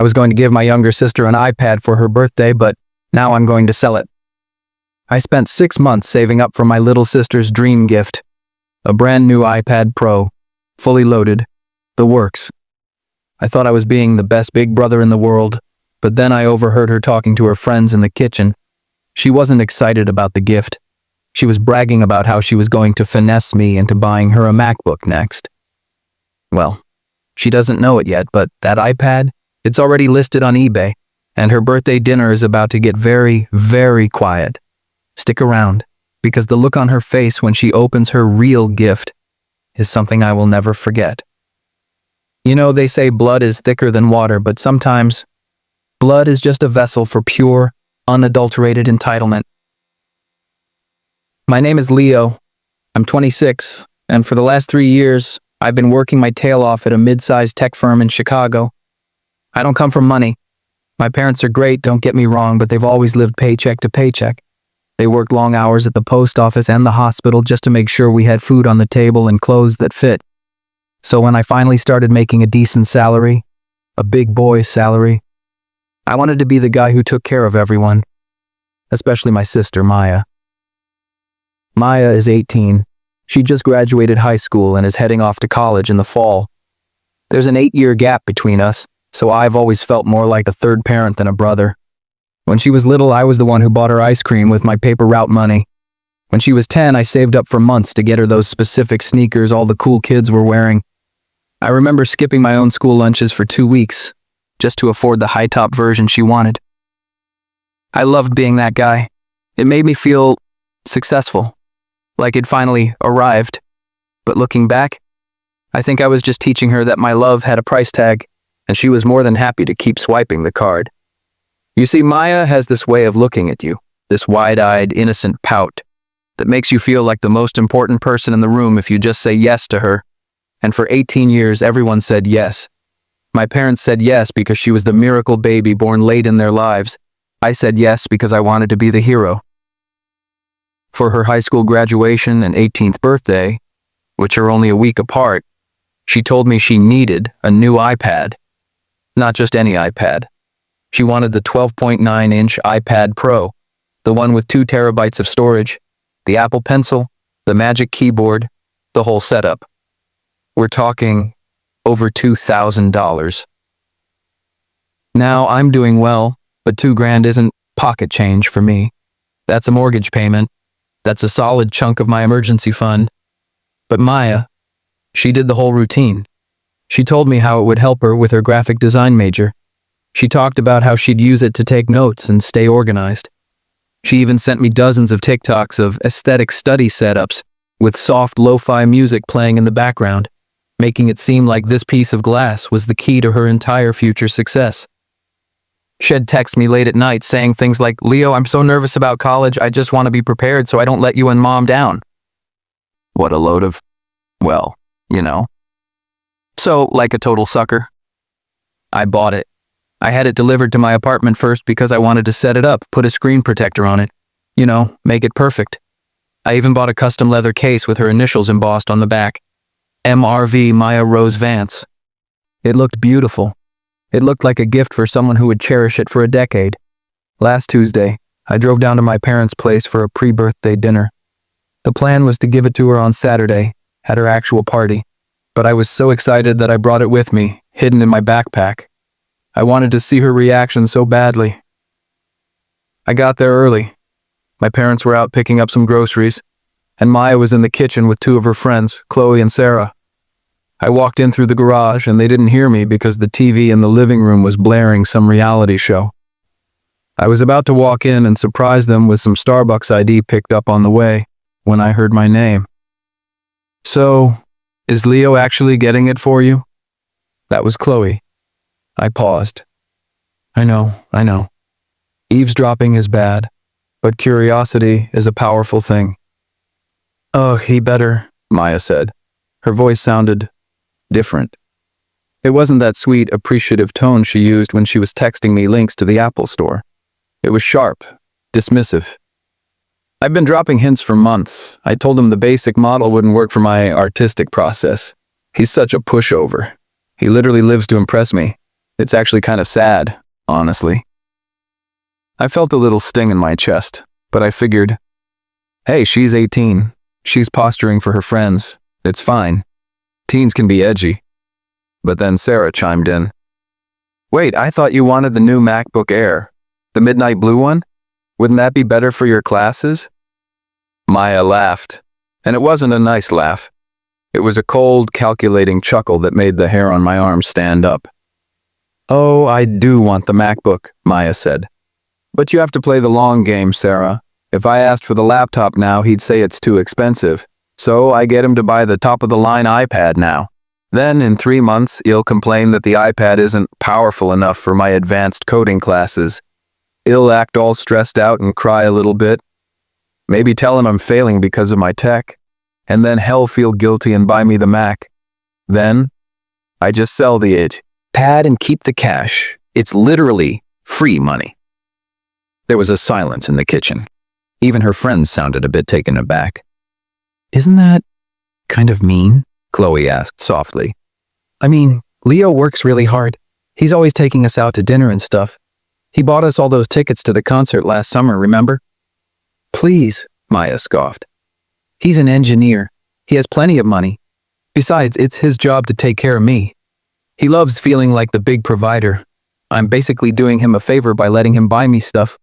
I was going to give my younger sister an iPad for her birthday, but now I'm going to sell it. I spent 6 months saving up for my little sister's dream gift, a brand new iPad Pro, fully loaded, the works. I thought I was being the best big brother in the world, but then I overheard her talking to her friends in the kitchen. She wasn't excited about the gift. She was bragging about how she was going to finesse me into buying her a MacBook next. Well, she doesn't know it yet, but that iPad, it's already listed on eBay, and her birthday dinner is about to get very, very quiet. Stick around, because the look on her face when she opens her real gift is something I will never forget. You know, they say blood is thicker than water, but sometimes blood is just a vessel for pure, unadulterated entitlement. My name is Leo. I'm 26, and for the last 3 years, I've been working my tail off at a mid-sized tech firm in Chicago. I don't come from money. My parents are great, don't get me wrong, but they've always lived paycheck to paycheck. They worked long hours at the post office and the hospital just to make sure we had food on the table and clothes that fit. So when I finally started making a decent salary, a big boy salary, I wanted to be the guy who took care of everyone, especially my sister, Maya. Maya is 18. She just graduated high school and is heading off to college in the fall. There's an 8-year gap between us, so I've always felt more like a third parent than a brother. When she was little, I was the one who bought her ice cream with my paper route money. When she was 10, I saved up for months to get her those specific sneakers all the cool kids were wearing. I remember skipping my own school lunches for 2 weeks, just to afford the high-top version she wanted. I loved being that guy. It made me feel successful, like it finally arrived. But looking back, I think I was just teaching her that my love had a price tag, and she was more than happy to keep swiping the card. You see, Maya has this way of looking at you, this wide-eyed, innocent pout, that makes you feel like the most important person in the room if you just say yes to her. And for 18 years, everyone said yes. My parents said yes because she was the miracle baby born late in their lives. I said yes because I wanted to be the hero. For her high school graduation and 18th birthday, which are only a week apart, she told me she needed a new iPad. Not just any iPad. She wanted the 12.9-inch iPad Pro, the one with 2 terabytes of storage, the Apple Pencil, the Magic Keyboard, the whole setup. We're talking over $2,000. Now, I'm doing well, but $2,000 isn't pocket change for me. That's a mortgage payment. That's a solid chunk of my emergency fund. But Maya, she did the whole routine. She told me how it would help her with her graphic design major. She talked about how she'd use it to take notes and stay organized. She even sent me dozens of TikToks of aesthetic study setups with soft lo-fi music playing in the background, making it seem like this piece of glass was the key to her entire future success. She'd text me late at night saying things like, "Leo, I'm so nervous about college, I just want to be prepared so I don't let you and Mom down." What a load of, well, you know. So, like a total sucker, I bought it. I had it delivered to my apartment first because I wanted to set it up, put a screen protector on it. You know, make it perfect. I even bought a custom leather case with her initials embossed on the back. MRV Maya Rose Vance. It looked beautiful. It looked like a gift for someone who would cherish it for a decade. Last Tuesday, I drove down to my parents' place for a pre-birthday dinner. The plan was to give it to her on Saturday, at her actual party. But I was so excited that I brought it with me, hidden in my backpack. I wanted to see her reaction so badly. I got there early. My parents were out picking up some groceries, and Maya was in the kitchen with 2 of her friends, Chloe and Sarah. I walked in through the garage, and they didn't hear me because the TV in the living room was blaring some reality show. I was about to walk in and surprise them with some Starbucks ID picked up on the way when I heard my name. "So, is Leo actually getting it for you?" That was Chloe. I paused. I know. Eavesdropping is bad, but curiosity is a powerful thing. "Oh, he better," Maya said. Her voice sounded different. It wasn't that sweet, appreciative tone she used when she was texting me links to the Apple Store. It was sharp, dismissive. I've been dropping hints for months. I told him the basic model wouldn't work for my artistic process. He's such a pushover. He literally lives to impress me. It's actually kind of sad, honestly. I felt a little sting in my chest, but I figured, hey, she's 18. She's posturing for her friends. It's fine. Teens can be edgy. But then Sarah chimed in. Wait, I thought you wanted the new MacBook Air. The midnight blue one? Wouldn't that be better for your classes? Maya laughed, and it wasn't a nice laugh. It was a cold, calculating chuckle that made the hair on my arm stand up. Oh, I do want the MacBook, Maya said. But you have to play the long game, Sarah. If I asked for the laptop now, he'd say it's too expensive. So I get him to buy the top-of-the-line iPad now. Then, in 3 months, he'll complain that the iPad isn't powerful enough for my advanced coding classes. He'll act all stressed out and cry a little bit. Maybe tell him I'm failing because of my tech. And then he'll feel guilty and buy me the Mac. Then, I just sell the iPad and keep the cash. It's literally free money. There was a silence in the kitchen. Even her friends sounded a bit taken aback. Isn't that kind of mean? Chloe asked softly. I mean, Leo works really hard. He's always taking us out to dinner and stuff. He bought us all those tickets to the concert last summer, remember? Please, Maya scoffed. He's an engineer. He has plenty of money. Besides, it's his job to take care of me. He loves feeling like the big provider. I'm basically doing him a favor by letting him buy me stuff.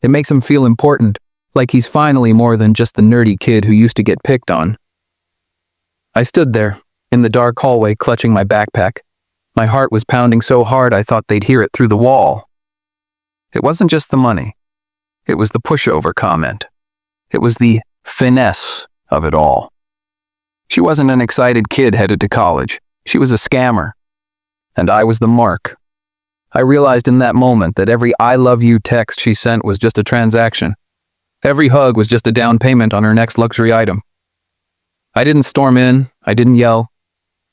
It makes him feel important, like he's finally more than just the nerdy kid who used to get picked on. I stood there, in the dark hallway, clutching my backpack. My heart was pounding so hard I thought they'd hear it through the wall. It wasn't just the money. It was the pushover comment. It was the finesse of it all. She wasn't an excited kid headed to college. She was a scammer. And I was the mark. I realized in that moment that every I love you text she sent was just a transaction. Every hug was just a down payment on her next luxury item. I didn't storm in. I didn't yell.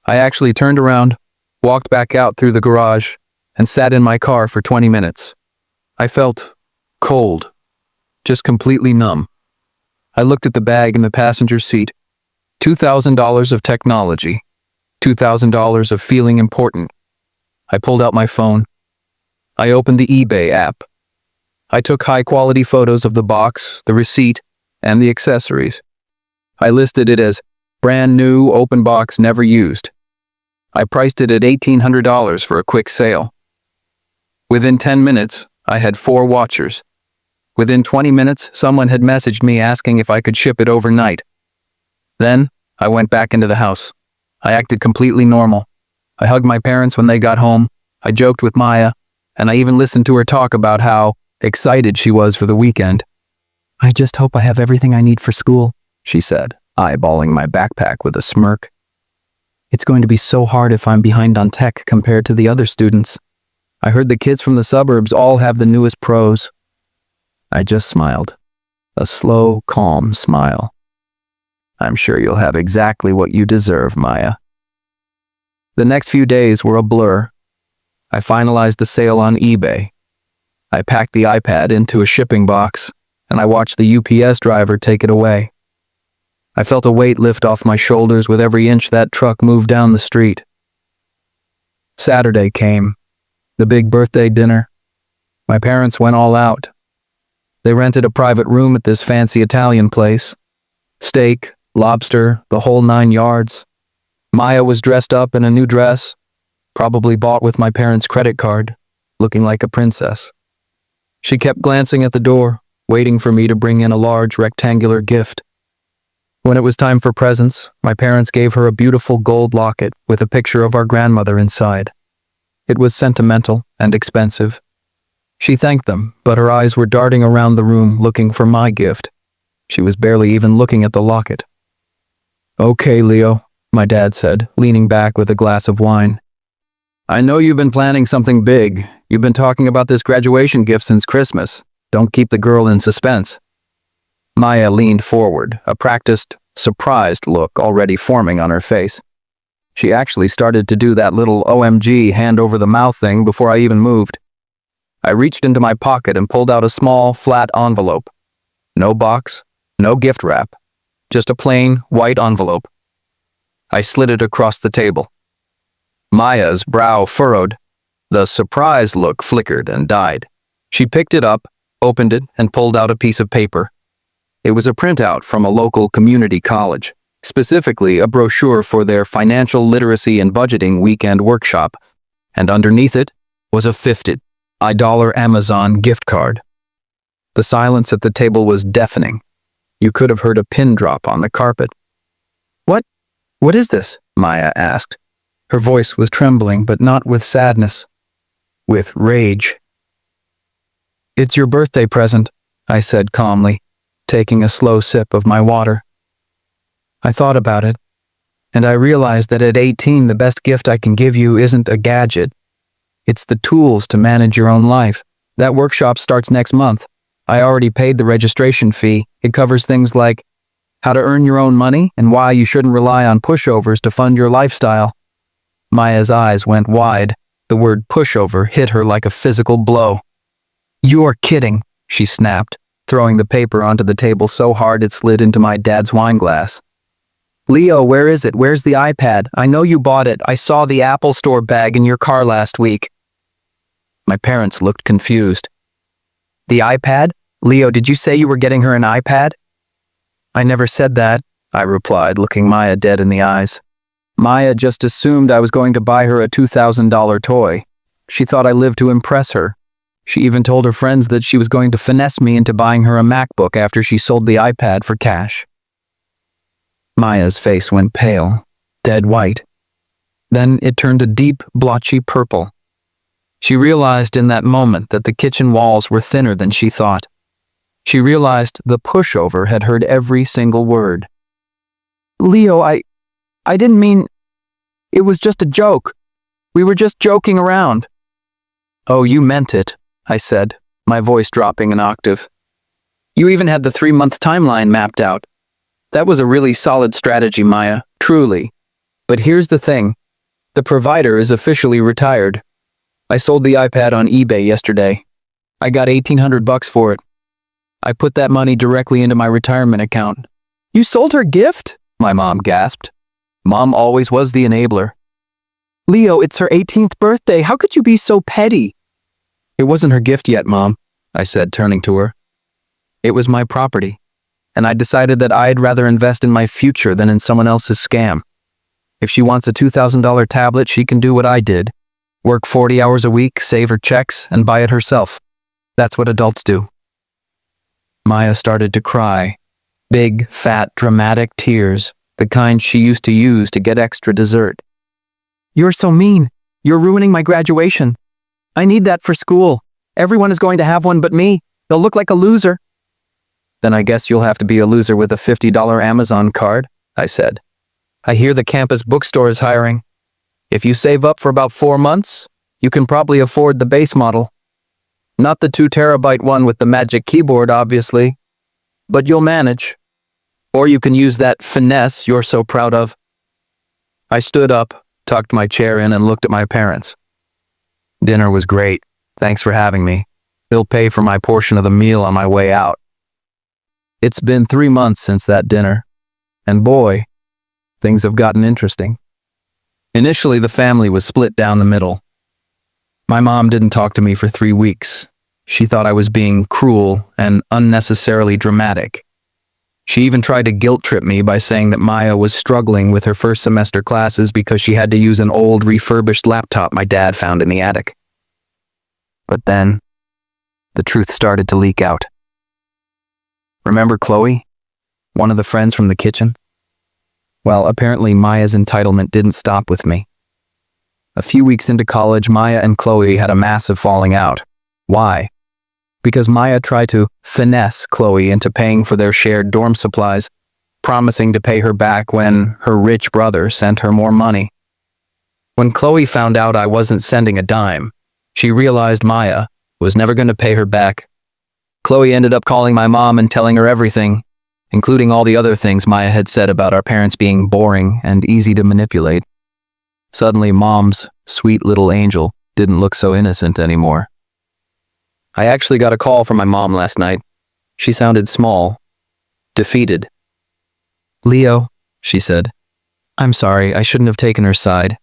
I actually turned around, walked back out through the garage, and sat in my car for 20 minutes. I felt cold, just completely numb. I looked at the bag in the passenger seat. $2,000 of technology. $2,000 of feeling important. I pulled out my phone. I opened the eBay app. I took high-quality photos of the box, the receipt, and the accessories. I listed it as brand new, open box, never used. I priced it at $1,800 for a quick sale. Within 10 minutes, I had 4 watchers. Within 20 minutes, someone had messaged me asking if I could ship it overnight. Then, I went back into the house. I acted completely normal. I hugged my parents when they got home. I joked with Maya, and I even listened to her talk about how excited she was for the weekend. I just hope I have everything I need for school, she said, eyeballing my backpack with a smirk. It's going to be so hard if I'm behind on tech compared to the other students. I heard the kids from the suburbs all have the newest pros. I just smiled. A slow, calm smile. I'm sure you'll have exactly what you deserve, Maya. The next few days were a blur. I finalized the sale on eBay. I packed the iPad into a shipping box, and I watched the UPS driver take it away. I felt a weight lift off my shoulders with every inch that truck moved down the street. Saturday came. The big birthday dinner. My parents went all out. They rented a private room at this fancy Italian place. Steak, lobster, the whole 9 yards. Maya was dressed up in a new dress, probably bought with my parents' credit card, looking like a princess. She kept glancing at the door, waiting for me to bring in a large rectangular gift. When it was time for presents, my parents gave her a beautiful gold locket with a picture of our grandmother inside. It was sentimental and expensive. She thanked them, but her eyes were darting around the room looking for my gift. She was barely even looking at the locket. Okay, Leo, my dad said, leaning back with a glass of wine. I know you've been planning something big. You've been talking about this graduation gift since Christmas. Don't keep the girl in suspense. Maya leaned forward, a practiced, surprised look already forming on her face. She actually started to do that little OMG hand-over-the-mouth thing before I even moved. I reached into my pocket and pulled out a small, flat envelope. No box, no gift wrap, just a plain, white envelope. I slid it across the table. Maya's brow furrowed. The surprised look flickered and died. She picked it up, opened it, and pulled out a piece of paper. It was a printout from a local community college, specifically a brochure for their financial literacy and budgeting weekend workshop, and underneath it was a $50 Amazon gift card. The silence at the table was deafening. You could have heard a pin drop on the carpet. What is this?" Maya asked. Her voice was trembling, but not with sadness, with rage. "It's your birthday present," I said calmly, taking a slow sip of my water. I thought about it, and I realized that at 18 the best gift I can give you isn't a gadget. It's the tools to manage your own life. That workshop starts next month. I already paid the registration fee. It covers things like how to earn your own money and why you shouldn't rely on pushovers to fund your lifestyle. Maya's eyes went wide. The word pushover hit her like a physical blow. "You're kidding," she snapped, throwing the paper onto the table so hard it slid into my dad's wine glass. "Leo, where is it? Where's the iPad? I know you bought it. I saw the Apple Store bag in your car last week." My parents looked confused. "The iPad? Leo, did you say you were getting her an iPad?" "I never said that," I replied, looking Maya dead in the eyes. Maya just assumed I was going to buy her a $2,000 toy. She thought I lived to impress her. She even told her friends that she was going to finesse me into buying her a MacBook after she sold the iPad for cash. Maya's face went pale, dead white. Then it turned a deep, blotchy purple. She realized in that moment that the kitchen walls were thinner than she thought. She realized the pushover had heard every single word. "Leo, I didn't mean... It was just a joke. We were just joking around." "Oh, you meant it," I said, my voice dropping an octave. "You even had the 3-month timeline mapped out. That was a really solid strategy, Maya, truly. But here's the thing. The provider is officially retired. I sold the iPad on eBay yesterday. I got $1,800 for it. I put that money directly into my retirement account." "You sold her gift?" my mom gasped. Mom always was the enabler. "Leo, it's her 18th birthday. How could you be so petty?" "It wasn't her gift yet, Mom," I said, turning to her. "It was my property, and I decided that I'd rather invest in my future than in someone else's scam. If she wants a $2,000 tablet, she can do what I did. Work 40 hours a week, save her checks, and buy it herself. That's what adults do." Maya started to cry. Big, fat, dramatic tears, the kind she used to use to get extra dessert. "You're so mean. You're ruining my graduation. I need that for school. Everyone is going to have one but me. They'll look like a loser." "Then I guess you'll have to be a loser with a $50 Amazon card," I said. "I hear the campus bookstore is hiring. If you save up for about 4 months, you can probably afford the base model. Not the 2-terabyte one with the magic keyboard, obviously, but you'll manage. Or you can use that finesse you're so proud of." I stood up, tucked my chair in, and looked at my parents. "Dinner was great. Thanks for having me. They'll pay for my portion of the meal on my way out." It's been 3 months since that dinner, and boy, things have gotten interesting. Initially, the family was split down the middle. My mom didn't talk to me for 3 weeks. She thought I was being cruel and unnecessarily dramatic. She even tried to guilt trip me by saying that Maya was struggling with her first semester classes because she had to use an old refurbished laptop my dad found in the attic. But then, the truth started to leak out. Remember Chloe? One of the friends from the kitchen? Well, apparently Maya's entitlement didn't stop with me. A few weeks into college, Maya and Chloe had a massive falling out. Why? Because Maya tried to finesse Chloe into paying for their shared dorm supplies, promising to pay her back when her rich brother sent her more money. When Chloe found out I wasn't sending a dime, she realized Maya was never going to pay her back. Chloe ended up calling my mom and telling her everything, including all the other things Maya had said about our parents being boring and easy to manipulate. Suddenly, Mom's sweet little angel didn't look so innocent anymore. I actually got a call from my mom last night. She sounded small, defeated. "Leo," she said, "I'm sorry, I shouldn't have taken her side.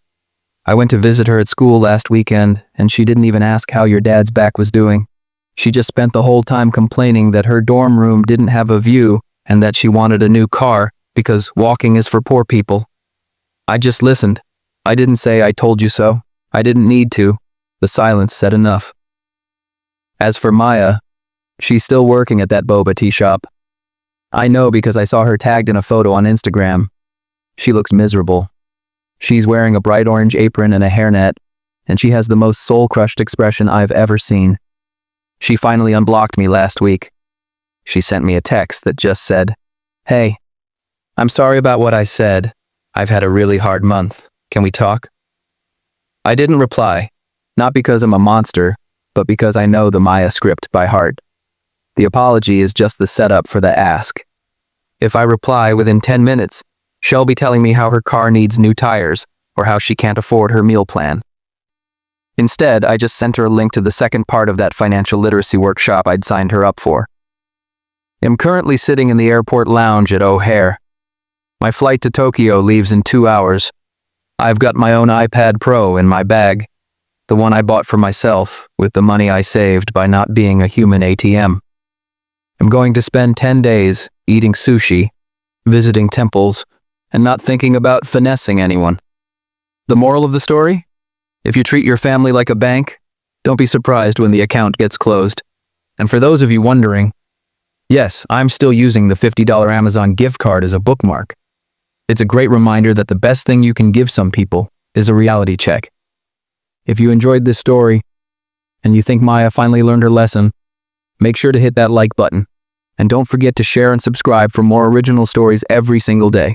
I went to visit her at school last weekend, and she didn't even ask how your dad's back was doing. She just spent the whole time complaining that her dorm room didn't have a view and that she wanted a new car because walking is for poor people. I just listened. I didn't say I told you so. I didn't need to. The silence said enough. As for Maya, she's still working at that boba tea shop. I know because I saw her tagged in a photo on Instagram. She looks miserable. She's wearing a bright orange apron and a hairnet, and she has the most soul-crushed expression I've ever seen. She finally unblocked me last week. She sent me a text that just said, "Hey, I'm sorry about what I said. I've had a really hard month. Can we talk?" I didn't reply, not because I'm a monster, but because I know the Maya script by heart. The apology is just the setup for the ask. If I reply within 10 minutes, she'll be telling me how her car needs new tires or how she can't afford her meal plan. Instead, I just sent her a link to the second part of that financial literacy workshop I'd signed her up for. I'm currently sitting in the airport lounge at O'Hare. My flight to Tokyo leaves in 2 hours. I've got my own iPad Pro in my bag, the one I bought for myself with the money I saved by not being a human ATM. I'm going to spend 10 days eating sushi, visiting temples, and not thinking about finessing anyone. The moral of the story? If you treat your family like a bank, don't be surprised when the account gets closed. And for those of you wondering, yes, I'm still using the $50 Amazon gift card as a bookmark. It's a great reminder that the best thing you can give some people is a reality check. If you enjoyed this story, and you think Maya finally learned her lesson, make sure to hit that like button. And don't forget to share and subscribe for more original stories every single day.